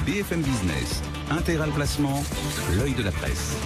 BFM Business, Intégral Placement, l'œil de la presse.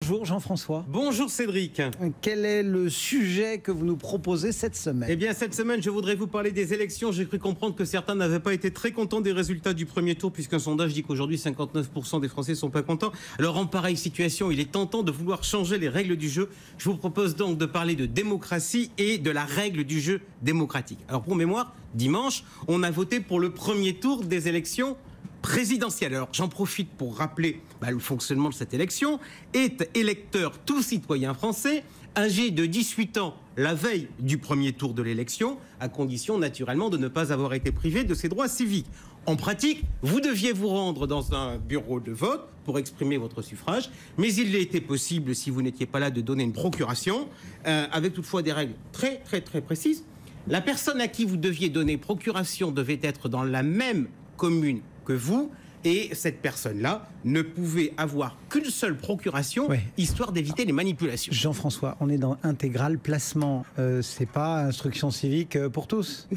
Bonjour Jean-François. Bonjour Cédric. Quel est le sujet que vous nous proposez cette semaine? Eh bien cette semaine, je voudrais vous parler des élections. J'ai cru comprendre que certains n'avaient pas été très contents des résultats du premier tour, puisqu'un sondage dit qu'aujourd'hui 59% des Français ne sont pas contents. Alors en pareille situation, il est tentant de vouloir changer les règles du jeu. Je vous propose donc de parler de démocratie et de la règle du jeu démocratique. Alors pour mémoire, dimanche, on a voté pour le premier tour des élections présidentielle. Alors j'en profite pour rappeler le fonctionnement de cette élection. Est électeur tout citoyen français âgé de 18 ans la veille du premier tour de l'élection, à condition naturellement de ne pas avoir été privé de ses droits civiques. En pratique, vous deviez vous rendre dans un bureau de vote pour exprimer votre suffrage, mais il était possible, si vous n'étiez pas là, de donner une procuration, avec toutefois des règles très précises. La personne à qui vous deviez donner procuration devait être dans la même commune que vous, et cette personne-là ne pouvait avoir qu'une seule procuration, histoire d'éviter les manipulations. Jean-François, on est dans Intégral Placement, c'est pas instruction civique pour tous.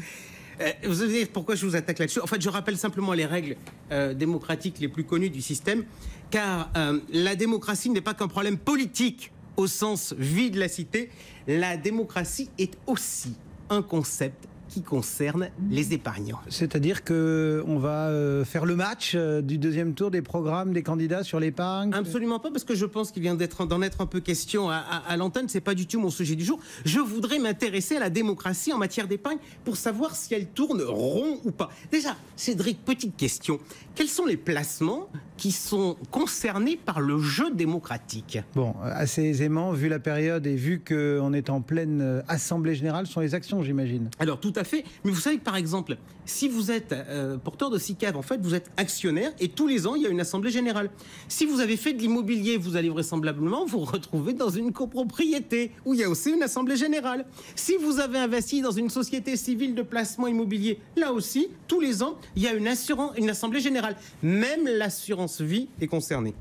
Vous savez pourquoi je vous attaque là-dessus? En fait, je rappelle simplement les règles démocratiques les plus connues du système, car la démocratie n'est pas qu'un problème politique au sens vie de la cité. La démocratie est aussi un concept qui concerne les épargnants. C'est-à-dire qu'on va faire le match du deuxième tour des programmes des candidats sur l'épargne? Absolument pas, parce que je pense qu'il vient d'en être un peu question à l'antenne. C'est pas du tout mon sujet du jour. Je voudrais m'intéresser à la démocratie en matière d'épargne pour savoir si elle tourne rond ou pas. Déjà, Cédric, petite question. Quels sont les placements qui sont concernés par le jeu démocratique? Bon, assez aisément, vu la période et vu qu'on est en pleine assemblée générale, ce sont les actions, j'imagine. Alors, tout à fait. Mais vous savez que, par exemple, si vous êtes porteur de SICAV, en fait, vous êtes actionnaire et tous les ans, il y a une assemblée générale. Si vous avez fait de l'immobilier, vous allez vraisemblablement vous retrouver dans une copropriété où il y a aussi une assemblée générale. Si vous avez investi dans une société civile de placement immobilier, là aussi, tous les ans, il y a une assemblée générale. Même l'assurance vie est concernée.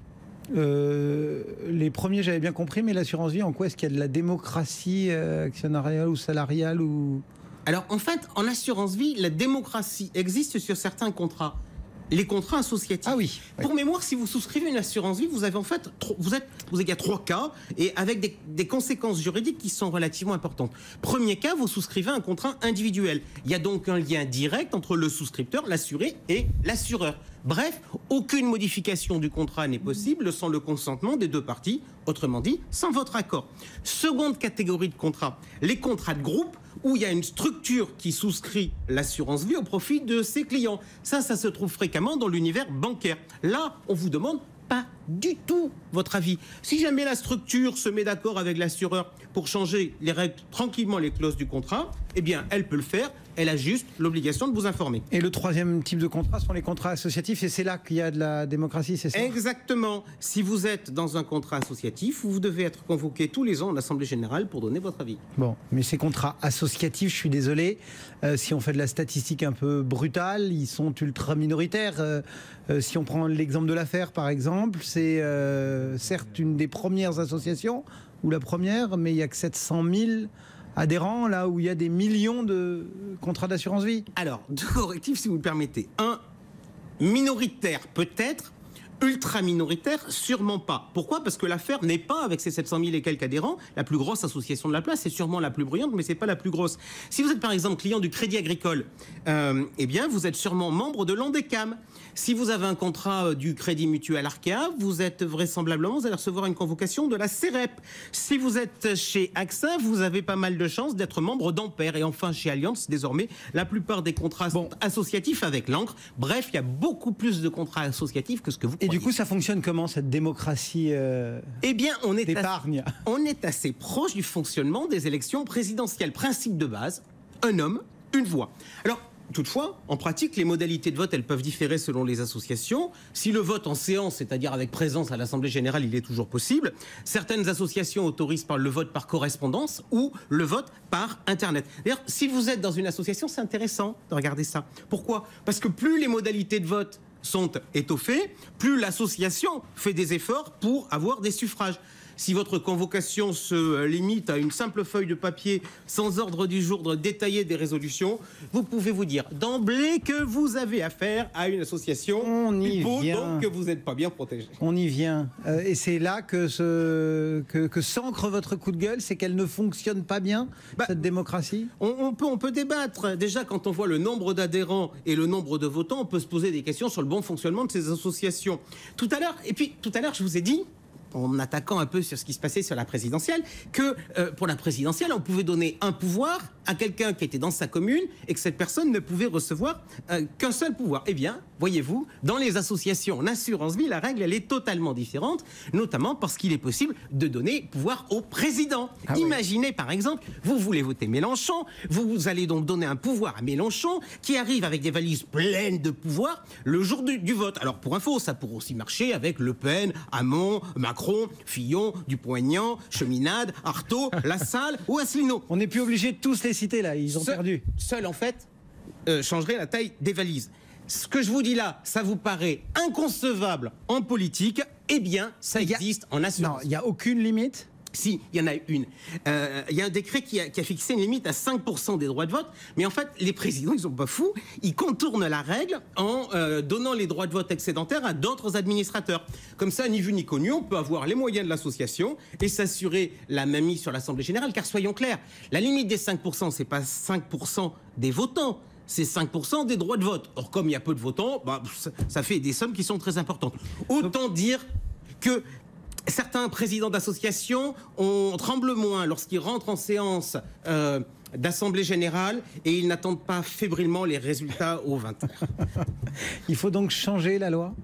Les premiers, j'avais bien compris, mais l'assurance vie, en quoi est-ce qu'il y a de la démocratie actionnariale ou salariale ou... Alors, en fait, en assurance vie, la démocratie existe sur certains contrats. Les contrats associatifs. Ah oui. Pour mémoire, si vous souscrivez une assurance vie, vous avez en fait, il y a 3 cas et avec des conséquences juridiques qui sont relativement importantes. Premier cas, vous souscrivez un contrat individuel. Il y a donc un lien direct entre le souscripteur, l'assuré et l'assureur. Bref, aucune modification du contrat n'est possible sans le consentement des deux parties, autrement dit, sans votre accord. Seconde catégorie de contrats, les contrats de groupe, où il y a une structure qui souscrit l'assurance vie au profit de ses clients. Ça se trouve fréquemment dans l'univers bancaire. Là, on vous demande pas du tout votre avis. Si jamais la structure se met d'accord avec l'assureur pour changer les règles, tranquillement les clauses du contrat, eh bien, elle peut le faire. Elle a juste l'obligation de vous informer. Et le troisième type de contrat sont les contrats associatifs, et c'est là qu'il y a de la démocratie, c'est ça? Exactement. Si vous êtes dans un contrat associatif, vous devez être convoqué tous les ans en Assemblée Générale pour donner votre avis. Bon, mais ces contrats associatifs, je suis désolé, si on fait de la statistique un peu brutale, ils sont ultra minoritaires. Si on prend l'exemple de l'affaire, par exemple, c'est certes une des premières associations, ou la première, mais il n'y a que 700 000 adhérents, là où il y a des millions de contrats d'assurance vie. Alors, deux correctifs, si vous le permettez. Un, minoritaire peut-être, ultra minoritaire, sûrement pas. Pourquoi? Parce que l'affaire n'est pas, avec ses 700 000 et quelques adhérents, la plus grosse association de la place. C'est sûrement la plus bruyante, mais c'est pas la plus grosse. Si vous êtes par exemple client du Crédit Agricole, eh bien vous êtes sûrement membre de l'Andecam. Si vous avez un contrat du Crédit Mutuel Arkea, vous êtes vraisemblablement, vous allez recevoir une convocation de la CEREP. Si vous êtes chez AXA, vous avez pas mal de chances d'être membre d'Ampère. Et enfin, chez Allianz, désormais, la plupart des contrats sont associatifs avec l'encre. Bref, il y a beaucoup plus de contrats associatifs que ce que vous croyez. Et du coup, ça fonctionne comment, cette démocratie eh bien, d'épargne? On est assez proche du fonctionnement des élections présidentielles. Principe de base, un homme, une voix. Alors, toutefois, en pratique, les modalités de vote, elles peuvent différer selon les associations. Si le vote en séance, c'est-à-dire avec présence à l'Assemblée Générale, il est toujours possible, certaines associations autorisent le vote par correspondance ou le vote par Internet. D'ailleurs, si vous êtes dans une association, c'est intéressant de regarder ça. Pourquoi? Parce que plus les modalités de vote sont étoffées, plus l'association fait des efforts pour avoir des suffrages. si votre convocation se limite à une simple feuille de papier sans ordre du jour détaillé des résolutions, vous pouvez vous dire d'emblée que vous avez affaire à une association donc que vous n'êtes pas bien protégé. On y vient. Et c'est là que s'ancre votre coup de gueule, c'est qu'elle ne fonctionne pas bien, cette démocratie. On peut débattre. Déjà, quand on voit le nombre d'adhérents et le nombre de votants, on peut se poser des questions sur le bon fonctionnement de ces associations. Tout à l'heure, je vous ai dit, en attaquant un peu sur ce qui se passait sur la présidentielle, que pour la présidentielle, on pouvait donner un pouvoir à quelqu'un qui était dans sa commune et que cette personne ne pouvait recevoir qu'un seul pouvoir. Eh bien, voyez-vous, dans les associations en assurance vie, la règle, elle est totalement différente, notamment parce qu'il est possible de donner pouvoir au président. Imaginez, par exemple, vous voulez voter Mélenchon, vous allez donc donner un pouvoir à Mélenchon qui arrive avec des valises pleines de pouvoir le jour du vote. Alors, pour info, ça pourrait aussi marcher avec Le Pen, Hamon, Macron, Fillon, Dupont-Aignan, Cheminade, Artaud, Lassalle ou Asselineau. On n'est plus obligé de tous les citer là, ils ont perdu. Seul, en fait, changerait la taille des valises. Ce que je vous dis là, ça vous paraît inconcevable en politique, eh bien, ça existe en assurance. Non, il n'y a aucune limite. Si, il y en a une. Il y a un décret qui a fixé une limite à 5% des droits de vote. Mais en fait, les présidents, ils sont pas fous. Ils contournent la règle en donnant les droits de vote excédentaires à d'autres administrateurs. Comme ça, ni vu ni connu, on peut avoir les moyens de l'association et s'assurer la mainmise sur l'Assemblée générale. Car soyons clairs, la limite des 5%, c'est pas 5% des votants. C'est 5% des droits de vote. Or, comme il y a peu de votants, ça fait des sommes qui sont très importantes. Autant dire que certains présidents d'associations tremblent moins lorsqu'ils rentrent en séance d'Assemblée générale et ils n'attendent pas fébrilement les résultats aux 20h. Il faut donc changer la loi ?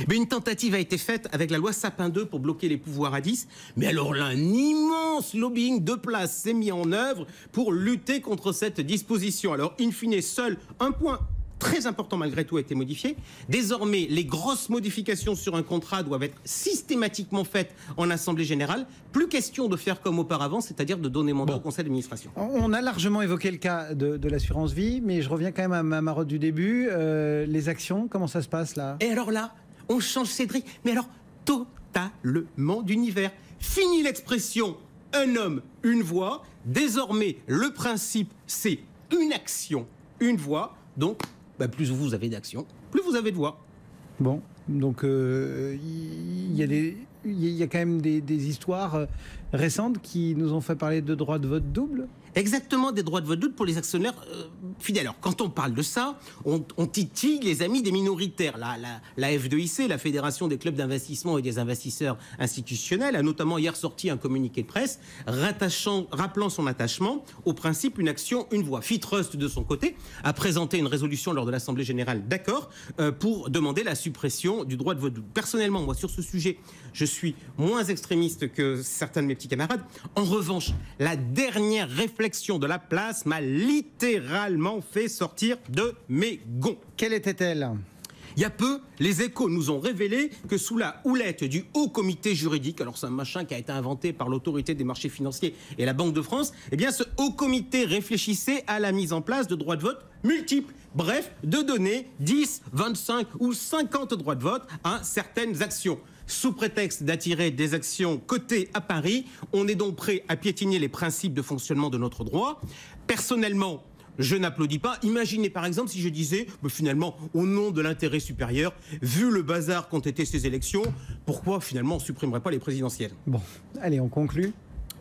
Mais une tentative a été faite avec la loi Sapin 2 pour bloquer les pouvoirs à 10. Mais alors là, un immense lobbying de place s'est mis en œuvre pour lutter contre cette disposition. Alors, in fine, seul un point très important malgré tout a été modifié. Désormais, les grosses modifications sur un contrat doivent être systématiquement faites en Assemblée générale. Plus question de faire comme auparavant, c'est-à-dire de donner mandat au conseil d'administration. On a largement évoqué le cas de l'assurance vie, mais je reviens quand même à ma marotte du début. Les actions, comment ça se passe là ? Et alors là, on change, Cédric, mais alors totalement d'univers. Fini l'expression « un homme, une voix ». Désormais, le principe, c'est une action, une voix. Donc, plus vous avez d'actions, plus vous avez de voix. Bon, donc il y a quand même des histoires récentes qui nous ont fait parler de droits de vote double. Exactement, des droits de vote double pour les actionnaires fidèles. Alors, quand on parle de ça, on titille les amis des minoritaires. La F2IC, la Fédération des clubs d'investissement et des investisseurs institutionnels, a notamment hier sorti un communiqué de presse rappelant son attachement au principe une action, une voix. Fitrust, de son côté, a présenté une résolution lors de l'Assemblée générale d'accord pour demander la suppression du droit de vote double. Personnellement, moi, sur ce sujet, je suis moins extrémiste que certains de mes petits camarades. En revanche, la dernière réflexion de la place m'a littéralement fait sortir de mes gonds. Quelle était-elle ? Il y a peu, les Échos nous ont révélé que sous la houlette du Haut Comité juridique, alors c'est un machin qui a été inventé par l'Autorité des marchés financiers et la Banque de France, eh bien ce Haut Comité réfléchissait à la mise en place de droits de vote multiples. Bref, de donner 10, 25 ou 50 droits de vote à certaines actions. Sous prétexte d'attirer des actions cotées à Paris, on est donc prêt à piétiner les principes de fonctionnement de notre droit. Personnellement, je n'applaudis pas. Imaginez par exemple si je disais, finalement, au nom de l'intérêt supérieur, vu le bazar qu'ont été ces élections, pourquoi finalement on ne supprimerait pas les présidentielles ? Bon, allez, on conclut.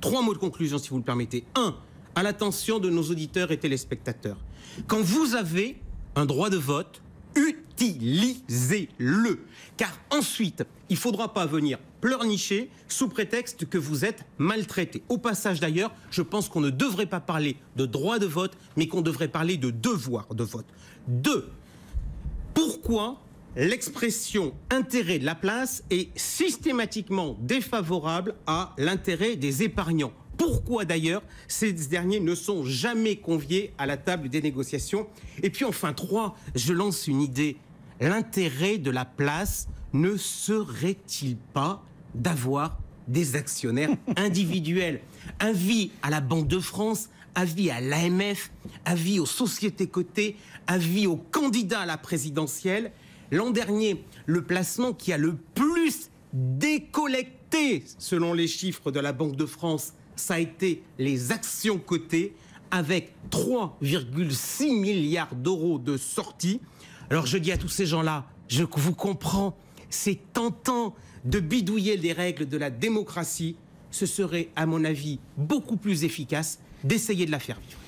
3 mots de conclusion si vous le permettez. 1. À l'attention de nos auditeurs et téléspectateurs. Quand vous avez un droit de vote, utilisez-le. Car ensuite, il ne faudra pas venir pleurnicher sous prétexte que vous êtes maltraité. Au passage d'ailleurs, je pense qu'on ne devrait pas parler de droit de vote, mais qu'on devrait parler de devoir de vote. 2. Pourquoi l'expression intérêt de la place est systématiquement défavorable à l'intérêt des épargnants? Pourquoi d'ailleurs ces derniers ne sont jamais conviés à la table des négociations? Et puis enfin 3, je lance une idée. L'intérêt de la place ne serait-il pas d'avoir des actionnaires individuels? Avis à la Banque de France, avis à l'AMF, avis aux sociétés cotées, avis aux candidats à la présidentielle. L'an dernier, le placement qui a le plus décollecté priorité, selon les chiffres de la Banque de France, ça a été les actions cotées, avec 3,6 milliards d'euros de sorties. Alors je dis à tous ces gens-là, je vous comprends, c'est tentant de bidouiller les règles de la démocratie. Ce serait, à mon avis, beaucoup plus efficace d'essayer de la faire vivre.